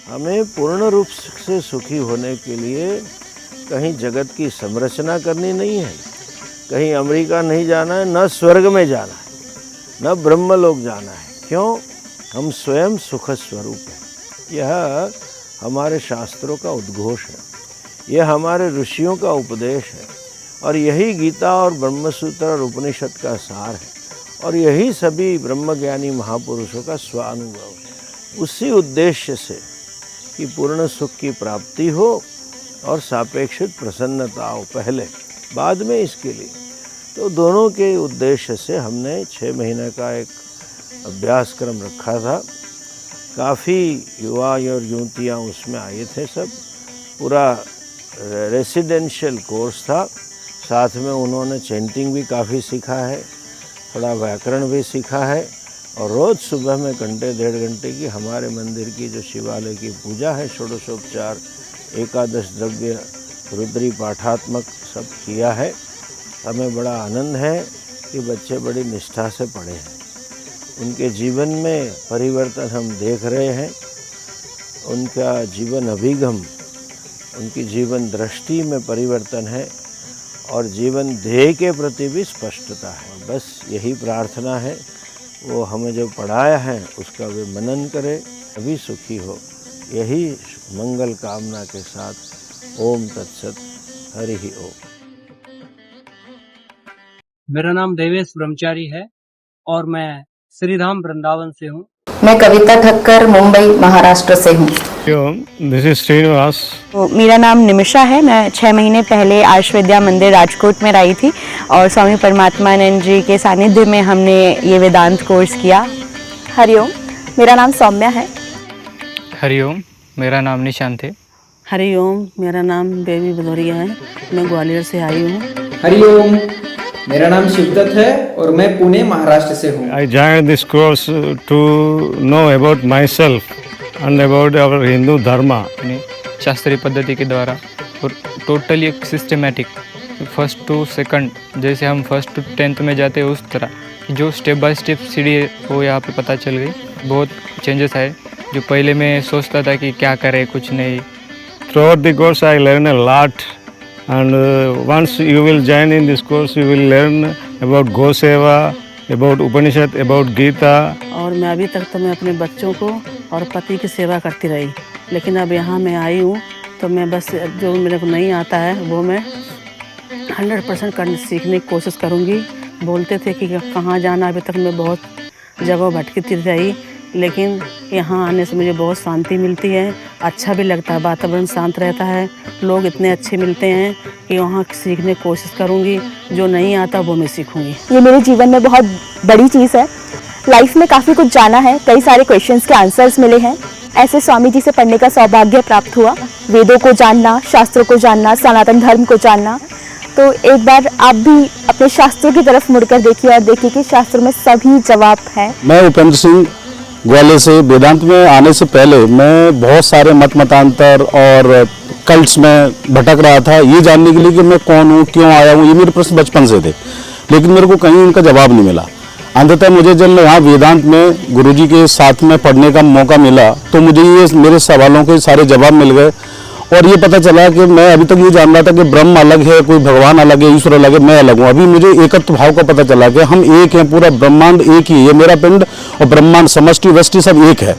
हमें पूर्ण रूप से सुखी होने के लिए कहीं जगत की संरचना करनी नहीं है, कहीं अमेरिका नहीं जाना है, न स्वर्ग में जाना है, न ब्रह्मलोक जाना है। क्यों? हम स्वयं सुख स्वरूप हैं। यह हमारे शास्त्रों का उद्घोष है, यह हमारे ऋषियों का उपदेश है, और यही गीता और ब्रह्मसूत्र और उपनिषद का सार है, और यही सभी ब्रह्मज्ञानी महापुरुषों का स्वानुभव है। उसी उद्देश्य से कि पूर्ण सुख की प्राप्ति हो और सापेक्षित प्रसन्नता हो पहले, बाद में इसके लिए। तो दोनों के उद्देश्य से हमने 6 महीने का एक अभ्यासक्रम रखा था। काफ़ी युवा और युवतियाँ उसमें आए थे। सब पूरा रेसिडेंशियल कोर्स था। साथ में उन्होंने चैंटिंग भी काफ़ी सीखा है, थोड़ा व्याकरण भी सीखा है, और रोज़ सुबह में घंटे 1.5 घंटे की हमारे मंदिर की जो शिवालय की पूजा है, षोडशोपचार, एकादश द्रव्य, रुद्री पाठात्मक सब किया है। हमें बड़ा आनंद है कि बच्चे बड़ी निष्ठा से पढ़े हैं। उनके जीवन में परिवर्तन हम देख रहे हैं। उनका जीवन अभिगम, उनकी जीवन दृष्टि में परिवर्तन है, और जीवन ध्येय के प्रति भी स्पष्टता है। बस यही प्रार्थना है, वो हमें जो पढ़ाया है उसका वे मनन करें, अभी सुखी हो। यही मंगल कामना के साथ ओम तत्सत, हरि ही ओम। मेरा नाम देवेश ब्रह्मचारी है और मैं श्री राम वृंदावन से हूँ। मैं कविता ठक्कर मुंबई महाराष्ट्र से हूँ। This is Srinivas. मेरा नाम निमिषा है। मैं 6 महीने पहले आर्ष विद्या मंदिर राजकोट में आई थी और स्वामी परमात्मानंद जी के सानिध्य में हमने ये वेदांत कोर्स किया। हरिओम, मेरा नाम सौम्या है। हरिओम, मेरा नाम निशांत है। हरिओम, मेरा नाम बेबी भदौरिया है। मैं ग्वालियर से आई हूँ। हरिओम, मेरा नाम शिवदत्त है और मैं पुणे महाराष्ट्र से हूँ। I joined this course to know about myself and about our Hindu dharma. शास्त्रीय पद्धति के द्वारा और टोटली एक सिस्टमेटिक 1st to 2nd, जैसे हम 1st to 10th में जाते हैं उस तरह जो स्टेप बाय स्टेप सीढ़ी है वो यहाँ पे पता चल गई। बहुत चेंजेस आए। जो पहले मैं सोचता था कि क्या करें, कुछ नहीं। Throughout the course I learned a lot, and once you will join in this course you will learn about Goseva, about Upanishad, about Gita. और मैं अभी तक तो मैं अपने बच्चों को और पति की सेवा करती रही, लेकिन अब यहाँ मैं आई हूँ तो मैं बस जो मेरे को नहीं आता है वो मैं 100% सीखने की कोशिश करूँगी। बोलते थे कि कहाँ जाना, अभी तक मैं बहुत जगह भटकती रही, लेकिन यहाँ आने से मुझे बहुत शांति मिलती है। अच्छा भी लगता है, वातावरण शांत रहता है, लोग इतने अच्छे मिलते हैं कि वहाँ सीखने की कोशिश करूँगी। जो नहीं आता वो मैं सीखूँगी। ये मेरे जीवन में बहुत बड़ी चीज़ है। लाइफ में काफ़ी कुछ जाना है, कई सारे क्वेश्चंस के आंसर्स मिले हैं। ऐसे स्वामी जी से पढ़ने का सौभाग्य प्राप्त हुआ, वेदों को जानना, शास्त्रों को जानना, सनातन धर्म को जानना। तो एक बार आप भी अपने शास्त्रों की तरफ मुड़कर देखिए और देखिए कि शास्त्रों में सभी जवाब हैं। मैं उपेंद्र सिंह ग्वालियर से। वेदांत में आने से पहले मैं बहुत सारे मतांतर और कल्ट्स में भटक रहा था, ये जानने के लिए कि मैं कौन हूँ, क्यों आया हूँ। ये मेरे प्रश्न बचपन से थे, लेकिन मेरे को कहीं उनका जवाब नहीं मिला। अंततः मुझे जब यहाँ वेदांत में गुरुजी के साथ में पढ़ने का मौका मिला तो मुझे ये मेरे सवालों के सारे जवाब मिल गए और ये पता चला कि मैं अभी तक ये जान रहा था कि ब्रह्म अलग है, कोई भगवान अलग है, ईश्वर अलग है, मैं अलग हूँ। अभी मुझे एकत्व भाव का पता चला कि हम एक हैं, पूरा ब्रह्मांड एक ही है, मेरा पिंड और ब्रह्मांड समष्टि वष्टि सब एक है।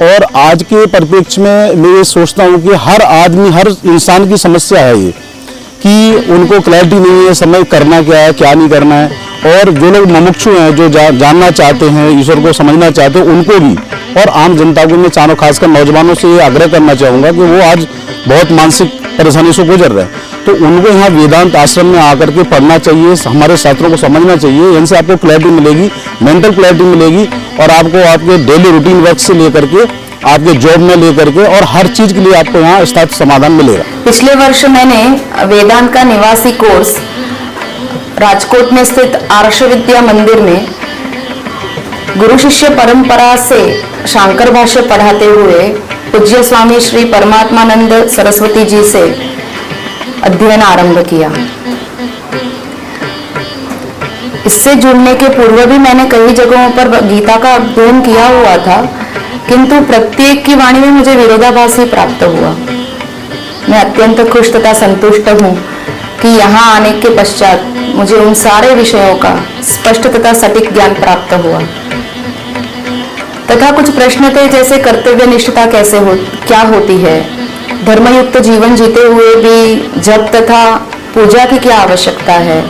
और आज के परिप्रेक्ष्य में मैं ये सोचता हूँ कि हर आदमी, हर इंसान की समस्या है ये कि उनको क्लैरिटी नहीं है, समय करना क्या है, क्या नहीं करना है। और जो लोग मुमुक्षु हैं, जो जानना चाहते हैं, ईश्वर को समझना चाहते हैं, उनको भी और आम जनता को मैं चारों खासकर नौजवानों से ये आग्रह करना चाहूँगा कि वो आज बहुत मानसिक परेशानी से गुजर रहे हैं, तो उनको यहाँ वेदांत आश्रम में आकर के पढ़ना चाहिए, हमारे शास्त्रों को समझना चाहिए। इनसे आपको क्लैरिटी मिलेगी, मेंटल क्लैरिटी मिलेगी और आपको आपके डेली रूटीन वर्क से लेकर के आपके जॉब में लेकर के और हर चीज के लिए आपको यहाँ स्थायी समाधान मिलेगा। पिछले वर्ष मैंने वेदांत का निवासी कोर्स राजकोट में स्थित आर्ष विद्या मंदिर में गुरु शिष्य परंपरा से शांकर भाष्य पढ़ाते हुए पूज्य स्वामी श्री परमात्मानंद सरस्वती जी से अध्ययन आरंभ किया। इससे जुड़ने के पूर्व भी मैंने कई जगहों पर गीता का अध्ययन किया हुआ था, किंतु प्रत्येक की वाणी में मुझे विरोधाभास ही प्राप्त हुआ। मैं अत्यंत खुश तथा संतुष्ट हूँ कि यहाँ आने के पश्चात मुझे उन सारे विषयों का स्पष्ट तथा सटीक ज्ञान प्राप्त हुआ। तथा कुछ प्रश्न थे, जैसे कर्तव्य निष्ठता कैसे क्या होती है, धर्मयुक्त जीवन जीते हुए भी जप तथा पूजा की क्या आवश्यकता है,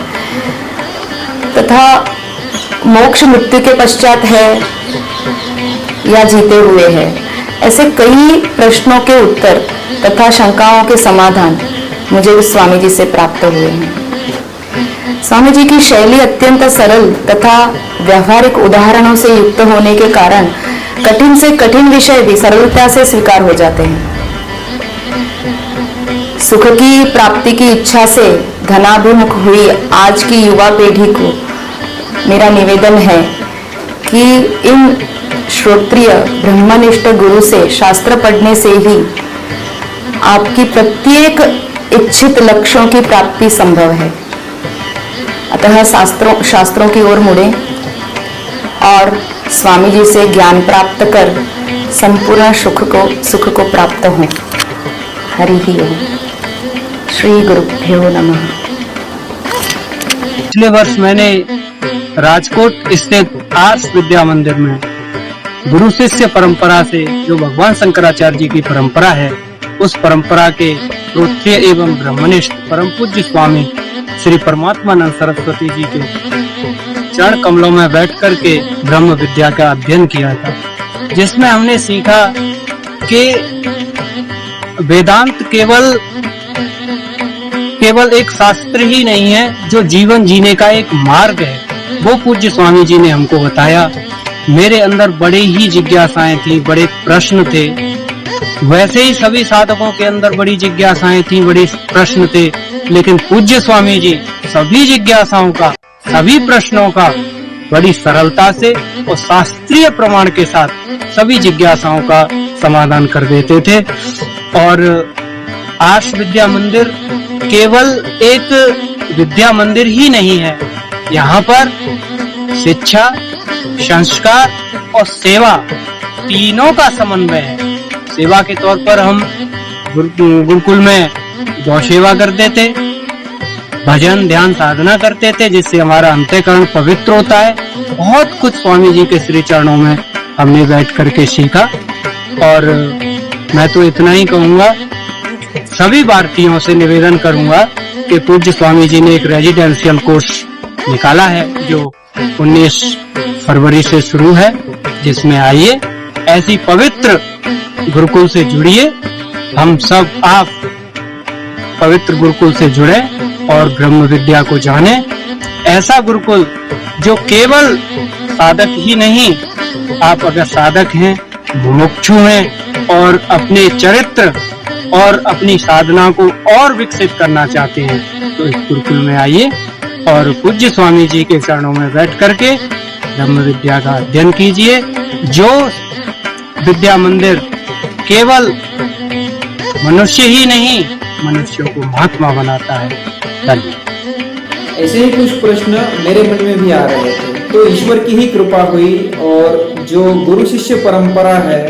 तथा मोक्ष मृत्यु के पश्चात है या जीते हुए है। ऐसे कई प्रश्नों के उत्तर तथा शंकाओं के समाधान मुझे उस स्वामी जी से प्राप्त हुए हैं। स्वामी जी की शैली अत्यंत सरल तथा व्यवहारिक उदाहरणों से युक्त होने के कारण कठिन से कठिन विषय भी सरलता से स्वीकार हो जाते हैं। सुख की प्राप्ति की इच्छा से धनाभिमुख हुई आज की युवा पीढ़ी को मेरा निवेदन है कि इन श्रोत्रिय ब्रह्मनिष्ठ गुरु से शास्त्र पढ़ने से ही आपकी प्रत्येक इच्छित लक्ष्यों की प्राप्ति संभव है। अतः शास्त्रों की ओर मुड़े और स्वामी जी से ज्ञान प्राप्त कर संपूर्ण सुख को प्राप्त हों। हरि ही ओम। श्री गुरुभ्यो नमः। पिछले वर्ष मैंने राजकोट स्थित आर्ष विद्या मंदिर में गुरु शिष्य परंपरा से, जो भगवान शंकराचार्य जी की परंपरा है, उस परंपरा के श्रोत्रिय एवं ब्रह्मनिष्ठ परम पूज्य स्वामी श्री परमात्मानंद सरस्वती जी के चरण कमलों में बैठ करके ब्रह्म विद्या का अध्ययन किया था, जिसमें हमने सीखा कि वेदांत केवल एक शास्त्र ही नहीं है, जो जीवन जीने का एक मार्ग है। वो पूज्य स्वामी जी ने हमको बताया। मेरे अंदर बड़े ही जिज्ञासाएं थी, बड़े प्रश्न थे। वैसे ही सभी साधकों के अंदर बड़ी जिज्ञासाएं थी, बड़े प्रश्न थे, लेकिन पूज्य स्वामी जी सभी जिज्ञासाओं का, सभी प्रश्नों का बड़ी सरलता से और शास्त्रीय प्रमाण के साथ सभी जिज्ञासाओं का समाधान कर देते थे। और आर्ष विद्या मंदिर केवल एक विद्या मंदिर ही नहीं है, यहाँ पर शिक्षा, संस्कार और सेवा तीनों का समन्वय है। सेवा के तौर पर हम गुरुकुल में गौ सेवा करते थे, भजन ध्यान साधना करते थे, जिससे हमारा अंतःकरण पवित्र होता है। बहुत कुछ स्वामी जी के श्री चरणों में हमने बैठ करके सीखा। और मैं तो इतना ही कहूँगा, सभी भारतीयों से निवेदन करूंगा कि पूज्य स्वामी जी ने एक रेजिडेंशियल कोर्स निकाला है, जो 19 फरवरी से शुरू है, जिसमें आइए, ऐसी पवित्र गुरुकुल से जुड़िए। हम सब आप पवित्र गुरुकुल से जुड़े और ब्रह्म विद्या को जाने। ऐसा गुरुकुल जो केवल साधक ही नहीं, आप अगर साधक हैं, मुमुक्षु हैं और अपने चरित्र और अपनी साधना को और विकसित करना चाहते हैं तो इस गुरुकुल में आइए और पूज्य स्वामी जी के चरणों में बैठ करके ब्रह्म विद्या का अध्ययन कीजिए। जो विद्या मंदिर केवल मनुष्य ही नहीं, मनुष्यों को महात्मा बनाता है। धन्यवाद। ऐसे ही कुछ प्रश्न मेरे मन में भी आ रहे थे, तो ईश्वर की ही कृपा हुई और जो गुरु शिष्य परंपरा है,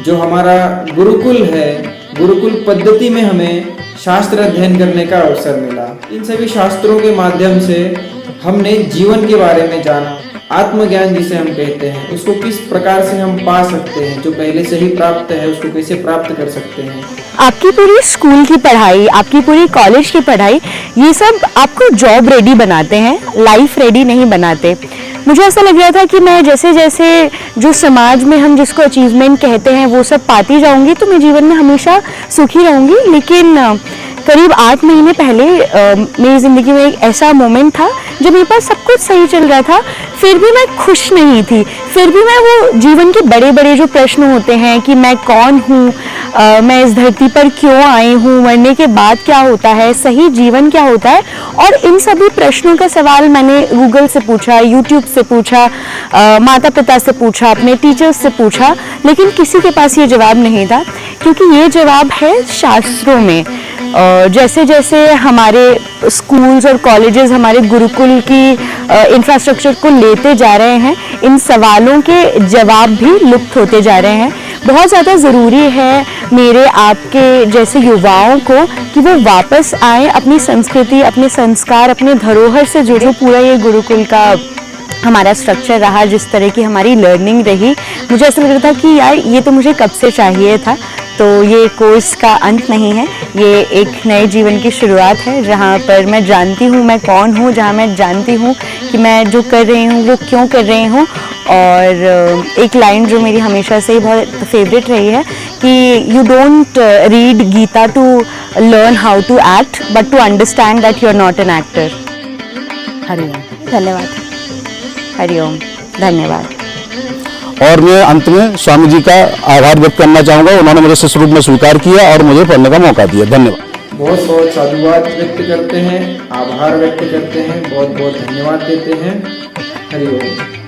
जो हमारा गुरुकुल है, गुरुकुल पद्धति में हमें शास्त्र अध्ययन करने का अवसर मिला। इन सभी शास्त्रों के माध्यम से हमने जीवन के बारे में जाना, आत्मज्ञान जिसे हम कहते हैं, उसको किस प्रकार से हम पा सकते हैं, जो पहले से ही प्राप्त है उसको कैसे प्राप्त कर सकते हैं। आपकी पूरी स्कूल की पढ़ाई, आपकी पूरी कॉलेज की पढ़ाई, ये सब आपको जॉब रेडी बनाते हैं, लाइफ रेडी नहीं बनाते। मुझे ऐसा लग रहा था कि मैं जैसे जैसे जो समाज में हम जिसको अचीवमेंट कहते हैं वो सब पाती जाऊंगी तो मैं जीवन में हमेशा सुखी रहूंगी। लेकिन करीब 8 महीने पहले मेरी ज़िंदगी में एक ऐसा मोमेंट था जब मेरे पास सब कुछ सही चल रहा था, फिर भी मैं खुश नहीं थी। फिर भी मैं वो जीवन के बड़े बड़े जो प्रश्न होते हैं कि मैं कौन हूँ, मैं इस धरती पर क्यों आई हूँ, मरने के बाद क्या होता है, सही जीवन क्या होता है, और इन सभी प्रश्नों का सवाल मैंने गूगल से पूछा, यूट्यूब से पूछा, माता पिता से पूछा, अपने टीचर्स से पूछा, लेकिन किसी के पास ये जवाब नहीं था। क्योंकि ये जवाब है शास्त्रों में। जैसे जैसे हमारे स्कूल्स और कॉलेजेस हमारे गुरुकुल की इंफ्रास्ट्रक्चर को लेते जा रहे हैं, इन सवालों के जवाब भी लुप्त होते जा रहे हैं। बहुत ज़्यादा ज़रूरी है मेरे आपके जैसे युवाओं को कि वो वापस आए, अपनी संस्कृति, अपने संस्कार, अपने धरोहर से जुड़े। पूरा ये गुरुकुल का हमारा स्ट्रक्चर रहा, जिस तरह की हमारी लर्निंग रही, मुझे ऐसा लग रहा था कि यार ये तो मुझे कब से चाहिए था। तो ये कोर्स का अंत नहीं है, ये एक नए जीवन की शुरुआत है जहाँ पर मैं जानती हूँ मैं कौन हूँ, जहाँ मैं जानती हूँ कि मैं जो कर रही हूँ वो क्यों कर रही हूँ। और एक लाइन जो मेरी हमेशा से ही बहुत फेवरेट रही है कि you don't read Gita to learn how to act but to understand that you are not an actor. हरिओम। धन्यवाद। हरिओम। धन्यवाद। और मैं अंत में स्वामी जी का आभार व्यक्त करना चाहूँगा, उन्होंने मुझे शिष्य रूप में स्वीकार किया और मुझे पढ़ने का मौका दिया। धन्यवाद। बहुत बहुत साधुवाद व्यक्त करते हैं, आभार व्यक्त करते हैं, बहुत बहुत धन्यवाद देते हैं। हरि ओम।